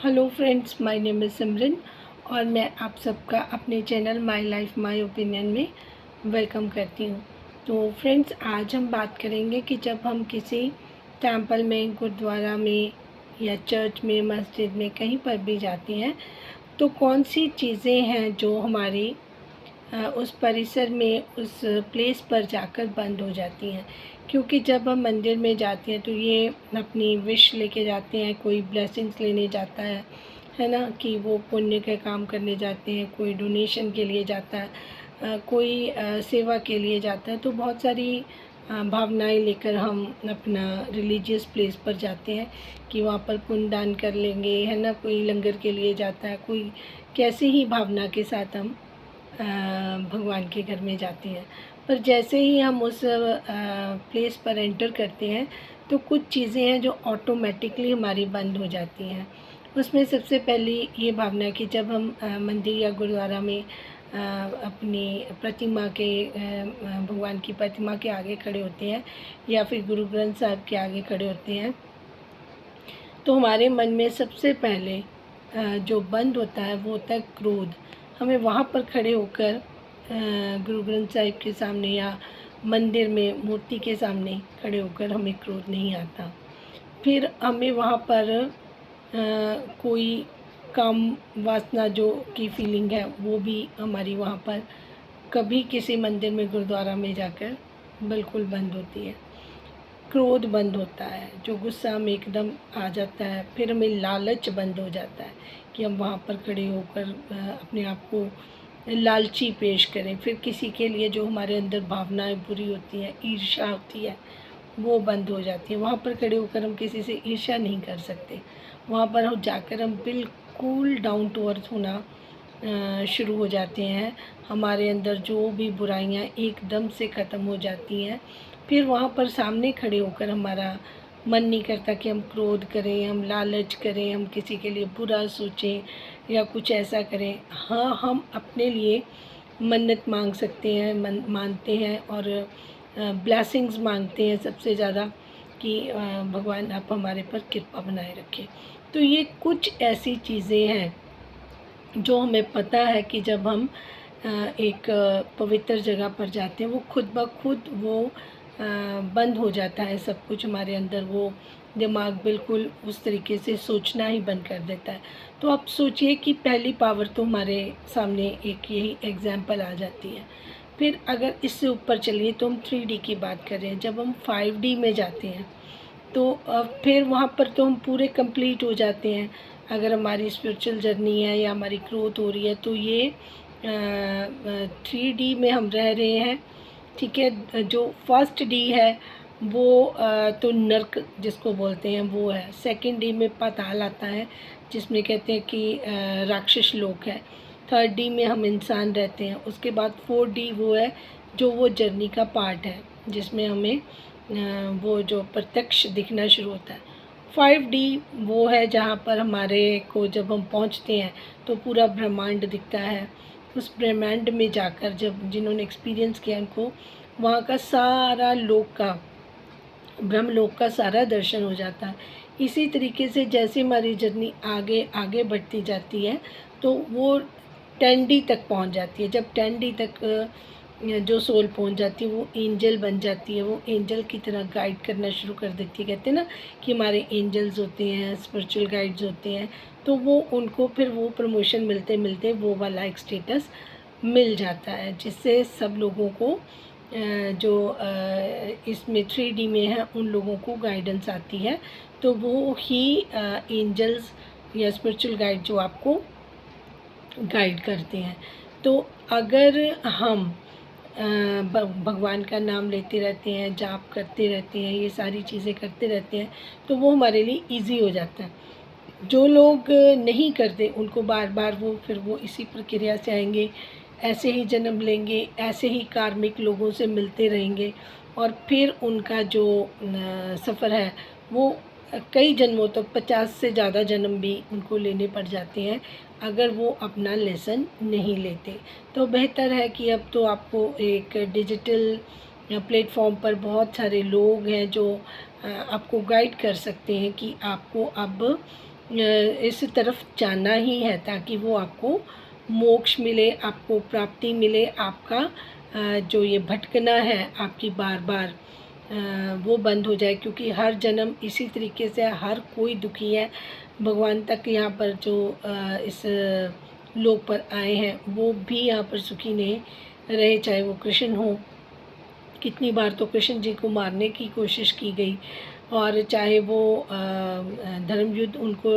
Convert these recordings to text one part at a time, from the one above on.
Hello friends, my name is Simran और मैं आप सबका अपने channel My Life My Opinion में वेलकम करती हूँ। तो फ्रेंड्स, आज हम बात करेंगे कि जब हम किसी टेंपल में, गुरुद्वारा में या चर्च में, मस्जिद में कहीं पर भी जाते हैं तो कौन सी चीज़ें हैं जो हमारी उस परिसर में, उस प्लेस पर जाकर बंद हो जाती हैं। क्योंकि जब हम मंदिर में जाते हैं तो ये अपनी विश लेके जाते हैं, कोई ब्लेसिंग्स लेने जाता है ना, कि वो पुण्य के काम करने जाते हैं, कोई डोनेशन के लिए जाता है, कोई सेवा के लिए जाता है। तो बहुत सारी भावनाएं लेकर हम अपना रिलीजियस प्लेस पर जाते हैं कि वहाँ पर पुण्य दान कर लेंगे, है ना। कोई लंगर के लिए जाता है, कोई कैसे ही भावना के साथ हम भगवान के घर में जाते हैं। पर जैसे ही हम उस प्लेस पर एंटर करते हैं तो कुछ चीज़ें हैं जो ऑटोमेटिकली हमारी बंद हो जाती हैं। उसमें सबसे पहली ये भावना कि जब हम मंदिर या गुरुद्वारा में अपनी प्रतिमा के भगवान की प्रतिमा के आगे खड़े होते हैं या फिर गुरु ग्रंथ साहब के आगे खड़े होते हैं, तो हमारे मन में सबसे पहले जो बंद होता है वो होता है क्रोध। हमें वहाँ पर खड़े होकर गुरु ग्रंथ साहिब के सामने या मंदिर में मूर्ति के सामने खड़े होकर हमें क्रोध नहीं आता। फिर हमें वहाँ पर कोई काम वासना जो की फीलिंग है वो भी हमारी वहाँ पर कभी किसी मंदिर में, गुरुद्वारा में जाकर बिल्कुल बंद होती है। क्रोध बंद होता है, जो गुस्सा में एकदम आ जाता है। फिर हमें लालच बंद हो जाता है कि हम वहाँ पर खड़े होकर अपने आप को लालची पेश करें। फिर किसी के लिए जो हमारे अंदर भावनाएं बुरी होती हैं, ईर्ष्या होती है, वो बंद हो जाती है। वहाँ पर खड़े होकर हम किसी से ईर्ष्या नहीं कर सकते। वहाँ पर हम जाकर हम बिल्कुल डाउन टू अर्थ होना शुरू हो जाते हैं। हमारे अंदर जो भी बुराइयाँ एकदम से ख़त्म हो जाती हैं। फिर वहाँ पर सामने खड़े होकर हमारा मन नहीं करता कि हम क्रोध करें, हम लालच करें, हम किसी के लिए बुरा सोचें या कुछ ऐसा करें। हाँ, हम अपने लिए मन्नत मांग सकते हैं, मानते हैं और ब्लेसिंग्स मांगते हैं सबसे ज़्यादा कि भगवान आप हमारे पर कृपा बनाए रखें। तो ये कुछ ऐसी चीज़ें हैं जो हमें पता है कि जब हम एक पवित्र जगह पर जाते हैं वो खुद ब खुद वो बंद हो जाता है सब कुछ हमारे अंदर। वो दिमाग बिल्कुल उस तरीके से सोचना ही बंद कर देता है। तो आप सोचिए कि पहली पावर तो हमारे सामने एक यही एग्जांपल आ जाती है। फिर अगर इससे ऊपर चलिए तो हम 3D की बात करें। जब हम 5D में जाते हैं तो फिर वहाँ पर तो हम पूरे कंप्लीट हो जाते हैं। अगर हमारी स्पिरिचुअल जर्नी है या हमारी ग्रोथ हो रही है तो ये 3D में हम रह रहे हैं, ठीक है। जो फर्स्ट डी है वो तो नर्क जिसको बोलते हैं वो है। सेकंड डी में पाताल आता है जिसमें कहते हैं कि राक्षस लोक है। थर्ड डी में हम इंसान रहते हैं। उसके बाद 4D वो है जो वो जर्नी का पार्ट है जिसमें हमें वो जो प्रत्यक्ष दिखना शुरू होता है। 5D वो है जहाँ पर हमारे को जब हम पहुँचते हैं तो पूरा ब्रह्मांड दिखता है। उस ब्रह्मांड में जाकर जब जिन्होंने एक्सपीरियंस किया उनको वहाँ का सारा लोक का, ब्रह्मलोक का सारा दर्शन हो जाता है। इसी तरीके से जैसे हमारी जर्नी आगे आगे बढ़ती जाती है तो वो 10D तक पहुँच जाती है। जब 10D तक जो सोल पहुंच जाती है वो एंजल बन जाती है। वो एंजल की तरह गाइड करना शुरू कर देती है। कहते हैं ना कि हमारे एंजल्स होते हैं, स्पिरिचुअल गाइड्स होते हैं, तो वो उनको फिर वो प्रमोशन मिलते मिलते वो वाला एक स्टेटस मिल जाता है जिससे सब लोगों को जो इसमें 3D में है उन लोगों को गाइडेंस आती है। तो वो ही एंजल्स या स्पिरिचुअल गाइड जो आपको गाइड करते हैं। तो अगर हम भगवान का नाम लेते रहते हैं, जाप करते रहते हैं, ये सारी चीज़ें करते रहते हैं तो वो हमारे लिए इजी हो जाता है। जो लोग नहीं करते उनको बार बार वो इसी प्रक्रिया से आएंगे, ऐसे ही जन्म लेंगे, ऐसे ही कार्मिक लोगों से मिलते रहेंगे और फिर उनका जो सफ़र है वो कई जन्मों तक 50 से ज़्यादा जन्म भी उनको लेने पड़ जाते हैं अगर वो अपना लेसन नहीं लेते। तो बेहतर है कि अब तो आपको एक डिजिटल प्लेटफॉर्म पर बहुत सारे लोग हैं जो आपको गाइड कर सकते हैं कि आपको अब इस तरफ जाना ही है, ताकि वो आपको मोक्ष मिले, आपको प्राप्ति मिले, आपका जो ये भटकना है आपकी बार बार वो बंद हो जाए। क्योंकि हर जन्म इसी तरीके से हर कोई दुखी है। भगवान तक यहाँ पर जो इस लोक पर आए हैं वो भी यहाँ पर सुखी नहीं रहे, चाहे वो कृष्ण हो। कितनी बार तो कृष्ण जी को मारने की कोशिश की गई, और चाहे वो धर्म युद्ध उनको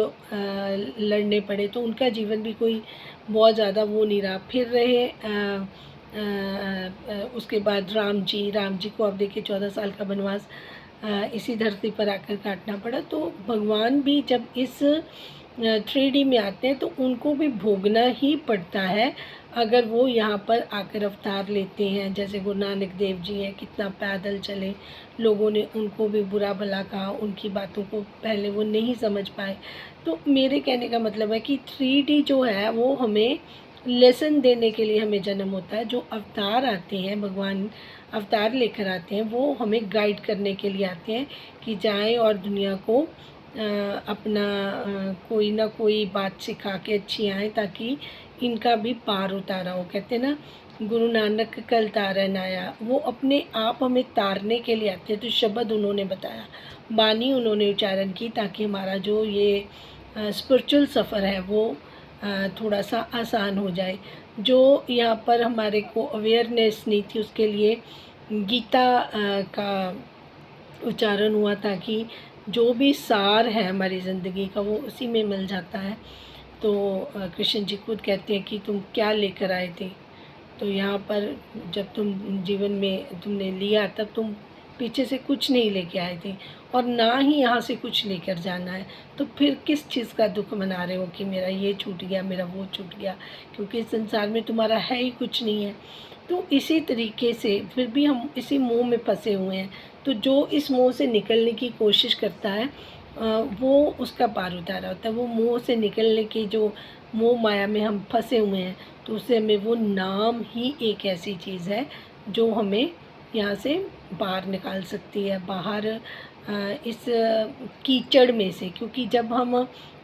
लड़ने पड़े, तो उनका जीवन भी कोई बहुत ज़्यादा वो नहीं रहा। फिर रहे उसके बाद राम जी को आप देखिए 14 साल का वनवास इसी धरती पर आकर काटना पड़ा। तो भगवान भी जब इस 3D में आते हैं तो उनको भी भोगना ही पड़ता है, अगर वो यहाँ पर आकर अवतार लेते हैं। जैसे गुरु नानक देव जी हैं, कितना पैदल चले, लोगों ने उनको भी बुरा भला कहा, उनकी बातों को पहले वो नहीं समझ पाए। तो मेरे कहने का मतलब है कि 3D जो है वो हमें लेसन देने के लिए हमें जन्म होता है। जो अवतार आते हैं, भगवान अवतार लेकर आते हैं, वो हमें गाइड करने के लिए आते हैं कि जाएं और दुनिया को अपना कोई ना कोई बात सिखा के अच्छी आएँ, ताकि इनका भी पार उतारा हो। कहते हैं ना, गुरु नानक कल तारन आया, वो अपने आप हमें तारने के लिए आते हैं। तो शब्द उन्होंने बताया, बानी उन्होंने उच्चारण की, ताकि हमारा जो ये स्पिरिचुअल सफ़र है वो थोड़ा सा आसान हो जाए। जो यहाँ पर हमारे को अवेयरनेस नहीं थी, उसके लिए गीता का उच्चारण हुआ, ताकि जो भी सार है हमारी ज़िंदगी का वो उसी में मिल जाता है। तो कृष्ण जी खुद कहते हैं कि तुम क्या लेकर आए थे। तो यहाँ पर जब तुम जीवन में तुमने लिया, तब तुम पीछे से कुछ नहीं लेके आए थे, और ना ही यहाँ से कुछ लेकर जाना है। तो फिर किस चीज़ का दुख मना रहे हो कि मेरा ये छूट गया, मेरा वो छूट गया, क्योंकि इस संसार में तुम्हारा है ही कुछ नहीं है। तो इसी तरीके से फिर भी हम इसी मोह में फंसे हुए हैं। तो जो इस मोह से निकलने की कोशिश करता है वो उसका पार उतारा होता है। वो मोह से निकलने की, जो मोह माया में हम फंसे हुए हैं, तो उससे हमें वो नाम ही एक ऐसी चीज़ है जो हमें यहाँ से बाहर निकाल सकती है, बाहर इस कीचड़ में से। क्योंकि जब हम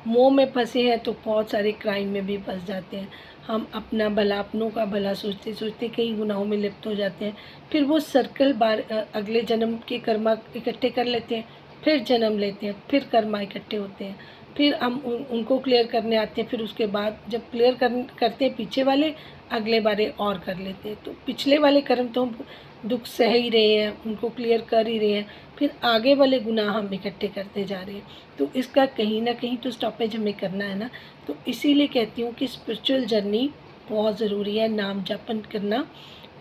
मोह में फंसे हैं तो बहुत सारे क्राइम में भी फंस जाते हैं। हम अपना भला, अपनों का भला सोचते सोचते कई गुनाहों में लिप्त हो जाते हैं। फिर वो सर्कल बार अगले जन्म के कर्मा इकट्ठे कर लेते हैं, फिर जन्म लेते हैं, फिर कर्मा इकट्ठे होते हैं, फिर हम उनको क्लियर करने आते हैं। फिर उसके बाद जब क्लियर करते हैं पीछे वाले, अगले बारे और कर लेते हैं। तो पिछले वाले कर्म तो हम दुख सह ही रहे हैं, उनको क्लियर कर ही रहे हैं, फिर आगे वाले गुनाह हम इकट्ठे करते जा रहे हैं। तो इसका कहीं ना कहीं तो स्टॉपेज हमें करना है ना। तो इसीलिए कहती हूँ कि स्पिरिचुअल जर्नी बहुत ज़रूरी है, नाम जापन करना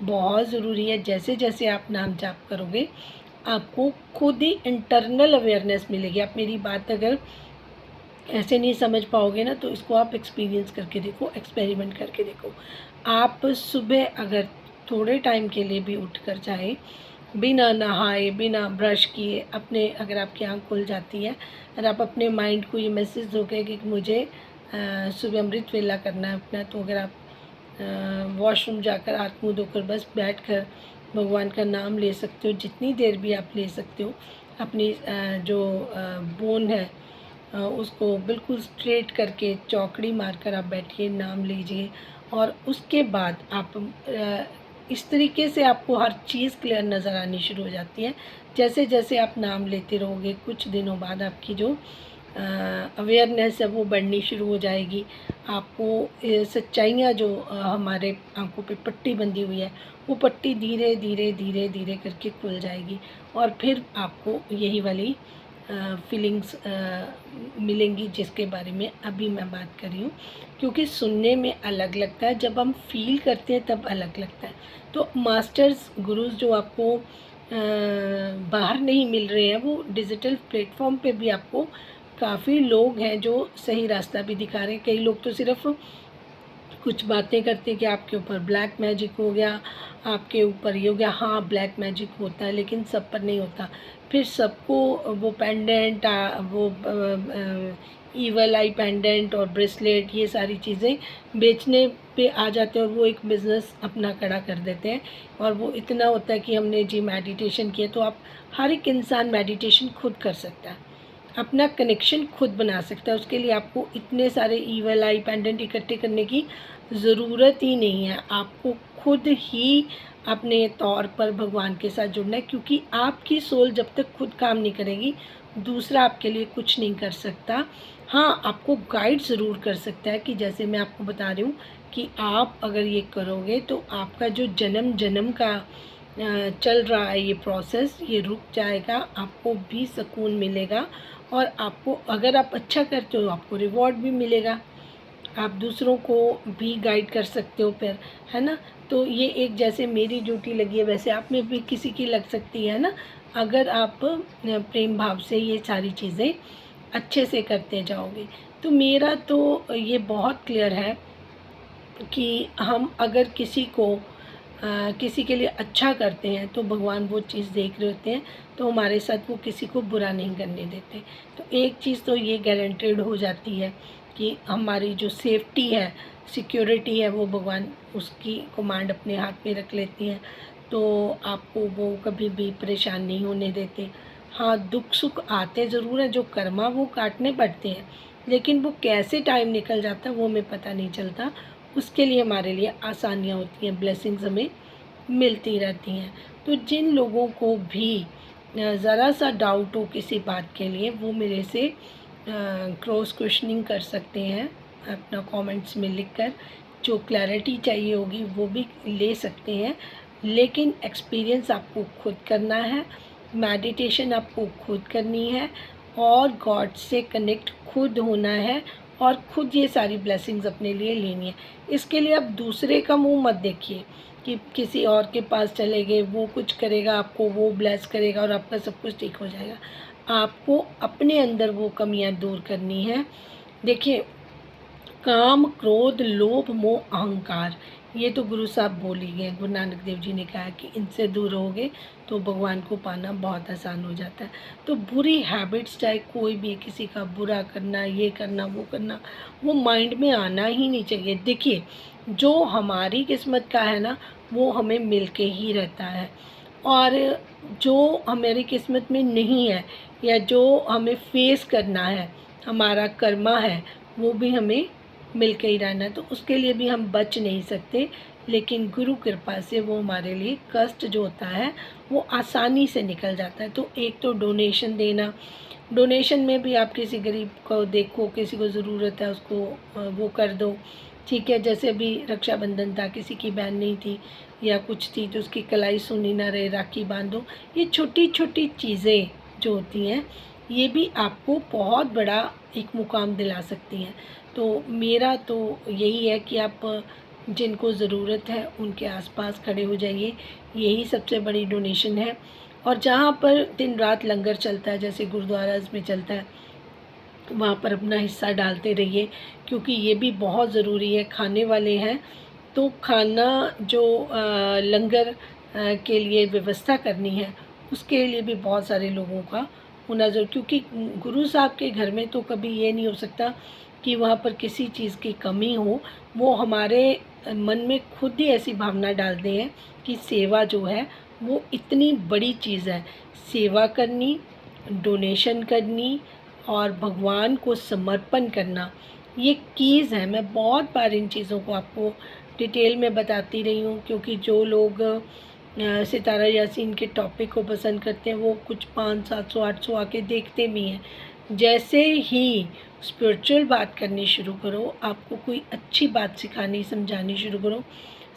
बहुत ज़रूरी है। जैसे जैसे आप नाम जाप करोगे, आपको खुद ही इंटरनल अवेयरनेस मिलेगी। आप मेरी बात अगर ऐसे नहीं समझ पाओगे ना, तो इसको आप एक्सपीरियंस करके देखो, एक्सपेरिमेंट करके देखो। आप सुबह अगर थोड़े टाइम के लिए भी उठ कर जाए, बिना नहाए, बिना ब्रश किए, अपने अगर आपकी आँख खुल जाती है और आप अपने माइंड को ये मैसेज दोगे कि मुझे सुबह अमृत वेला करना है अपना, तो अगर आप वॉशरूम जाकर हाथ मुँह धोकर बस बैठकर भगवान का नाम ले सकते हो, जितनी देर भी आप ले सकते हो। अपनी जो बोन है उसको बिल्कुल स्ट्रेट करके चौकड़ी मारकर आप बैठिए, नाम लीजिए, और उसके बाद आप इस तरीके से आपको हर चीज़ क्लियर नज़र आनी शुरू हो जाती है। जैसे जैसे आप नाम लेते रहोगे, कुछ दिनों बाद आपकी जो अवेयरनेस है वो बढ़नी शुरू हो जाएगी। आपको सच्चाइयाँ जो हमारे आंखों पे पट्टी बंधी हुई है, वो पट्टी धीरे धीरे धीरे धीरे करके खुल जाएगी, और फिर आपको यही वाली फीलिंग्स मिलेंगी जिसके बारे में अभी मैं बात कर रही हूँ। क्योंकि सुनने में अलग लगता है, जब हम फील करते हैं तब अलग लगता है। तो मास्टर्स, गुरुज जो आपको बाहर नहीं मिल रहे हैं, वो डिजिटल प्लेटफॉर्म पे भी आपको काफ़ी लोग हैं जो सही रास्ता भी दिखा रहे हैं। कई लोग तो सिर्फ कुछ बातें करते हैं कि आपके ऊपर ब्लैक मैजिक हो गया, आपके ऊपर ये हो गया। हाँ, ब्लैक मैजिक होता है, लेकिन सब पर नहीं होता। फिर सबको वो पेंडेंट, वो ईवल आई पेंडेंट और ब्रेसलेट, ये सारी चीज़ें बेचने पे आ जाते हैं, और वो एक बिज़नेस अपना खड़ा कर देते हैं। और वो इतना होता है कि हमने जी मेडिटेशन किया, तो आप हर एक इंसान मेडिटेशन खुद कर सकता है। अपना कनेक्शन खुद बना सकता है। उसके लिए आपको इतने सारे ईवल आई पेंडेंट इकट्ठे करने की ज़रूरत ही नहीं है। आपको खुद ही अपने तौर पर भगवान के साथ जुड़ना है, क्योंकि आपकी सोल जब तक खुद काम नहीं करेगी दूसरा आपके लिए कुछ नहीं कर सकता। हाँ, आपको गाइड ज़रूर कर सकता है कि जैसे मैं आपको बता रही हूँ कि आप अगर ये करोगे तो आपका जो जन्म जन्म का चल रहा है ये प्रोसेस, ये रुक जाएगा, आपको भी सुकून मिलेगा और आपको, अगर आप अच्छा करते हो आपको रिवॉर्ड भी मिलेगा, आप दूसरों को भी गाइड कर सकते हो फिर, है ना। तो ये एक जैसे मेरी ड्यूटी लगी है वैसे आप में भी किसी की लग सकती है ना, अगर आप प्रेम भाव से ये सारी चीज़ें अच्छे से करते जाओगे। तो मेरा तो ये बहुत क्लियर है कि हम अगर किसी के लिए अच्छा करते हैं तो भगवान वो चीज़ देख रहे होते हैं, तो हमारे साथ वो किसी को बुरा नहीं करने देते। तो एक चीज़ तो ये गारंटेड हो जाती है कि हमारी जो सेफ्टी है, सिक्योरिटी है, वो भगवान उसकी कमांड अपने हाथ में रख लेती हैं, तो आपको वो कभी भी परेशान नहीं होने देते। हाँ, दुख सुख आते ज़रूर हैं, जो कर्मा वो काटने पड़ते हैं, लेकिन वो कैसे टाइम निकल जाता है वो हमें पता नहीं चलता। उसके लिए हमारे लिए आसानियाँ होती हैं, ब्लेसिंग्स हमें मिलती रहती हैं। तो जिन लोगों को भी ज़रा सा डाउट हो किसी बात के लिए, वो मेरे से क्रॉस क्वेश्चनिंग कर सकते हैं अपना कमेंट्स में लिखकर। जो क्लैरिटी चाहिए होगी वो भी ले सकते हैं, लेकिन एक्सपीरियंस आपको खुद करना है, मेडिटेशन आपको खुद करनी है और गॉड से कनेक्ट खुद होना है और खुद ये सारी ब्लेसिंग्स अपने लिए लेनी है। इसके लिए आप दूसरे का मुंह मत देखिए कि किसी और के पास चले गए, वो कुछ करेगा आपको, वो ब्लेस करेगा और आपका सब कुछ ठीक हो जाएगा। आपको अपने अंदर वो कमियां दूर करनी है। देखिए, काम क्रोध लोभ मोह अहंकार, ये तो गुरु साहब बोल ही गए। गुरु नानक देव जी ने कहा कि इनसे दूर रहोगे तो भगवान को पाना बहुत आसान हो जाता है। तो बुरी हैबिट्स, चाहे कोई भी, किसी का बुरा करना, ये करना, वो माइंड में आना ही नहीं चाहिए। देखिए, जो हमारी किस्मत का है ना वो हमें मिल के ही रहता है, और जो हमारी किस्मत में नहीं है या जो हमें फेस करना है, हमारा कर्मा है, वो भी हमें मिल के ही रहना है। तो उसके लिए भी हम बच नहीं सकते, लेकिन गुरु कृपा से वो हमारे लिए कष्ट जो होता है वो आसानी से निकल जाता है। तो एक तो डोनेशन देना, डोनेशन में भी आप किसी गरीब को देखो, किसी को ज़रूरत है उसको वो कर दो, ठीक है। जैसे अभी रक्षाबंधन था, किसी की बहन नहीं थी या कुछ थी तो उसकी कलाई सुनी ना रहे, राखी बांधो। ये छोटी छोटी चीज़ें जो होती हैं ये भी आपको बहुत बड़ा एक मुकाम दिला सकती हैं। तो मेरा तो यही है कि आप जिनको ज़रूरत है उनके आसपास खड़े हो जाइए, यही सबसे बड़ी डोनेशन है। और जहाँ पर दिन रात लंगर चलता है, जैसे गुरुद्वाराज में चलता है, वहाँ पर अपना हिस्सा डालते रहिए, क्योंकि ये भी बहुत ज़रूरी है। खाने वाले हैं तो खाना जो लंगर के लिए व्यवस्था करनी है, उसके लिए भी बहुत सारे लोगों का होना ज़रूर, क्योंकि गुरु साहब के घर में तो कभी ये नहीं हो सकता कि वहाँ पर किसी चीज़ की कमी हो। वो हमारे मन में खुद ही ऐसी भावना डालते हैं कि सेवा जो है वो इतनी बड़ी चीज़ है। सेवा करनी, डोनेशन करनी और भगवान को समर्पण करना, ये कीज़ है। मैं बहुत बार इन चीज़ों को आपको डिटेल में बताती रही हूँ, क्योंकि जो लोग सितारा यासीन के टॉपिक को पसंद करते हैं वो कुछ 500, 700, 800 आके देखते भी हैं। जैसे ही स्पिरिचुअल बात करनी शुरू करो, आपको कोई अच्छी बात सिखानी समझानी शुरू करो,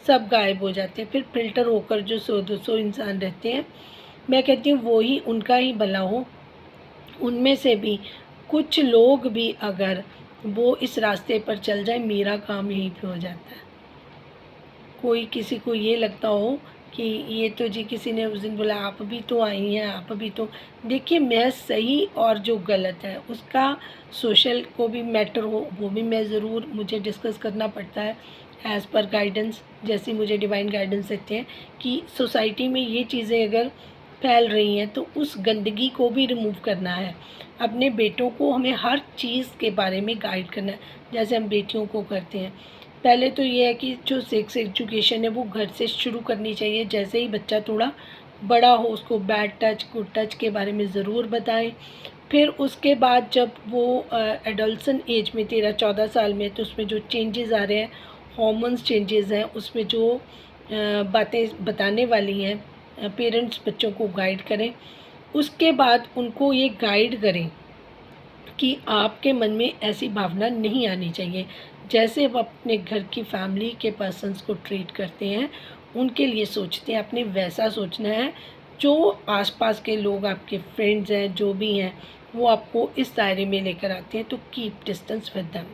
सब गायब हो जाते हैं। फिर फ़िल्टर होकर जो 100-200 इंसान रहते हैं, मैं कहती हूँ वो ही, उनका ही भला हो। उनमें से भी कुछ लोग भी अगर वो इस रास्ते पर चल जाए, मेरा काम यहीं पे हो जाता है। कोई किसी को ये लगता हो कि ये तो जी किसी ने उस दिन बोला आप भी तो आई हैं, आप भी तो, देखिए मैं सही और जो गलत है उसका सोशल को भी मैटर हो वो भी मैं ज़रूर, मुझे डिस्कस करना पड़ता है एज़ पर गाइडेंस, जैसी मुझे डिवाइन गाइडेंस देते हैं कि सोसाइटी में ये चीज़ें अगर फैल रही हैं तो उस गंदगी को भी रिमूव करना है। अपने बेटों को हमें हर चीज़ के बारे में गाइड करना है, जैसे हम बेटियों को करते हैं। पहले तो ये है कि जो सेक्स एजुकेशन है वो घर से शुरू करनी चाहिए। जैसे ही बच्चा थोड़ा बड़ा हो उसको बैड टच, गुड टच के बारे में ज़रूर बताएं। फिर उसके बाद जब वो एडल्सन एज में 13-14 साल में, तो उसमें जो चेंजेस आ रहे हैं, हॉर्मोन्स चेंजेस हैं, उसमें जो बातें बताने वाली हैं, पेरेंट्स बच्चों को गाइड करें। उसके बाद उनको ये गाइड करें कि आपके मन में ऐसी भावना नहीं आनी चाहिए। जैसे वो अपने घर की फैमिली के पर्सन्स को ट्रीट करते हैं, उनके लिए सोचते हैं, आपने वैसा सोचना है। जो आसपास के लोग आपके फ्रेंड्स हैं, जो भी हैं, वो आपको इस दायरे में लेकर आते हैं, तो कीप डिस्टेंस विद देम।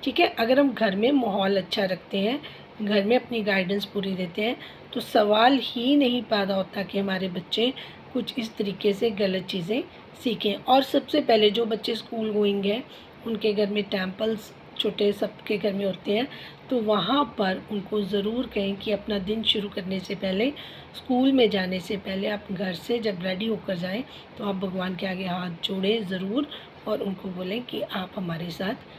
ठीक है, अगर हम घर में माहौल अच्छा रखते हैं, घर में अपनी गाइडेंस पूरी देते हैं, तो सवाल ही नहीं पैदा होता कि हमारे बच्चे कुछ इस तरीके से गलत चीज़ें सीखें। और सबसे पहले जो बच्चे स्कूल गोइंग हैं, उनके घर में टेम्पल्स छोटे सबके घर में होते हैं, तो वहाँ पर उनको ज़रूर कहें कि अपना दिन शुरू करने से पहले, स्कूल में जाने से पहले, आप घर से जब रेडी होकर जाएं, तो आप भगवान के आगे हाथ जोड़ें ज़रूर, और उनको बोलें कि आप हमारे साथ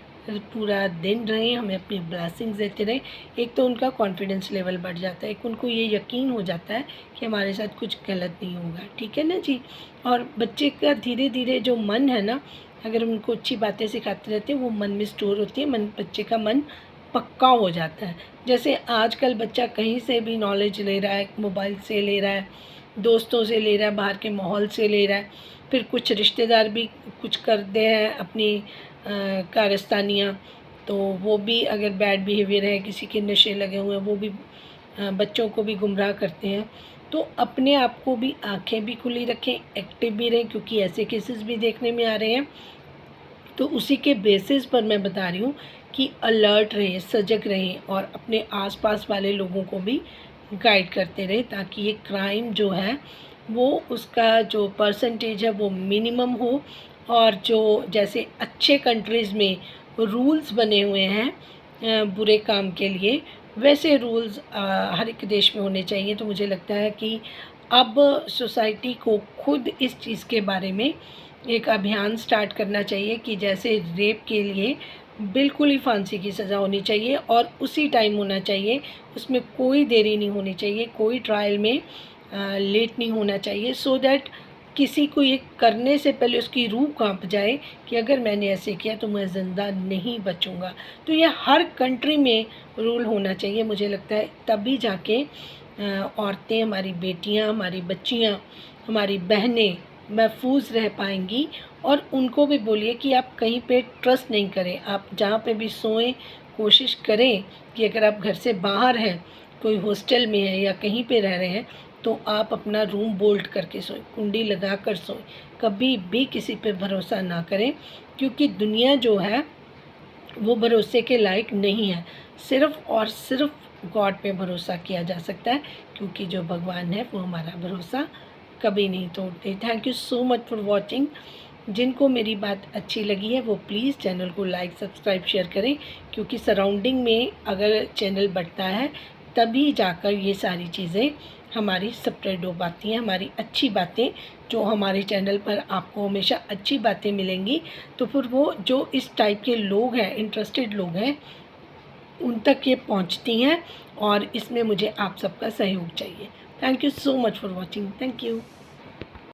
पूरा दिन रहें, हमें अपनी ब्लेसिंग्स देते रहें। एक तो उनका कॉन्फिडेंस लेवल बढ़ जाता है, एक उनको ये यकीन हो जाता है कि हमारे साथ कुछ गलत नहीं होगा। ठीक है ना जी। और बच्चे का धीरे धीरे जो मन है ना, अगर उनको अच्छी बातें सिखाते रहते हैं, वो मन में स्टोर होती है, बच्चे का मन पक्का हो जाता है। जैसे आजकल बच्चा कहीं से भी नॉलेज ले रहा है, मोबाइल से ले रहा है, दोस्तों से ले रहा है, बाहर के माहौल से ले रहा है, फिर कुछ रिश्तेदार भी कुछ करते हैं अपनी कारस्तानियाँ, तो वो भी अगर बैड बिहेवियर है, किसी के नशे लगे हुए हैं, वो भी बच्चों को भी गुमराह करते हैं। तो अपने आप को भी आंखें भी खुली रखें, एक्टिव भी रहें, क्योंकि ऐसे केसेस भी देखने में आ रहे हैं। तो उसी के बेसिस पर मैं बता रही हूँ कि अलर्ट रहें, सजग रहें, और अपने आसपास वाले लोगों को भी गाइड करते रहें, ताकि ये क्राइम जो है वो उसका जो परसेंटेज है वो मिनिमम हो। और जो जैसे अच्छे कंट्रीज़ में रूल्स बने हुए हैं बुरे काम के लिए, वैसे रूल्स हर एक देश में होने चाहिए। तो मुझे लगता है कि अब सोसाइटी को खुद इस चीज़ के बारे में एक अभियान स्टार्ट करना चाहिए कि जैसे रेप के लिए बिल्कुल ही फांसी की सज़ा होनी चाहिए, और उसी टाइम होना चाहिए, उसमें कोई देरी नहीं होनी चाहिए, कोई ट्रायल में लेट नहीं होना चाहिए, सो दैट किसी को ये करने से पहले उसकी रूह कांप जाए कि अगर मैंने ऐसे किया तो मैं ज़िंदा नहीं बचूंगा। तो ये हर कंट्री में रूल होना चाहिए, मुझे लगता है, तभी जाके औरतें, हमारी बेटियां, हमारी बच्चियां, हमारी बहनें महफूज रह पाएंगी। और उनको भी बोलिए कि आप कहीं पे ट्रस्ट नहीं करें, आप जहाँ पे भी सोएं, कोशिश करें कि अगर आप घर से बाहर हैं, कोई हॉस्टल में है या कहीं पे रह रहे हैं, तो आप अपना रूम बोल्ट करके सोएं, कुंडी लगा कर सोएं। कभी भी किसी पे भरोसा ना करें, क्योंकि दुनिया जो है वो भरोसे के लायक नहीं है। सिर्फ़ और सिर्फ गॉड पे भरोसा किया जा सकता है, क्योंकि जो भगवान है वो हमारा भरोसा कभी नहीं तोड़ते। Thank you so much for watching. जिनको मेरी बात अच्छी लगी है वो प्लीज़ चैनल को लाइक, सब्सक्राइब, शेयर करें, क्योंकि सराउंडिंग में अगर चैनल बढ़ता है तभी जाकर ये सारी चीज़ें हमारी स्प्रेड हो पाती हैं, हमारी अच्छी बातें जो हमारे चैनल पर आपको हमेशा अच्छी बातें मिलेंगी, तो फिर वो जो इस टाइप के लोग हैं, इंटरेस्टेड लोग हैं, उन तक ये पहुंचती हैं, और इसमें मुझे आप सबका सहयोग चाहिए। Thank you so much for watching. Thank you.